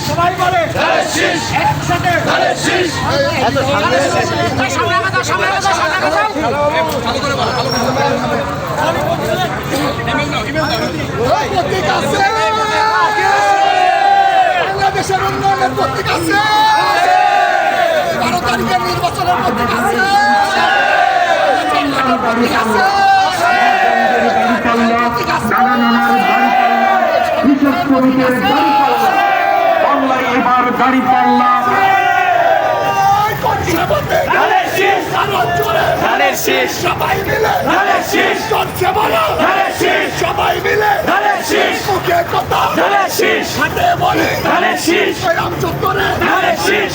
সবাই বলে একসাথে বাংলাদেশের উন্নয়নের প্রতীক আছে, 12 তারিখের নির্বাচনের প্রতীক আছে, এবার গাড়ি পাল্লা সবাই মিলে সবাই মিলে মুখে কথা হাতে বলে রাম চত্বরে নালে শীষ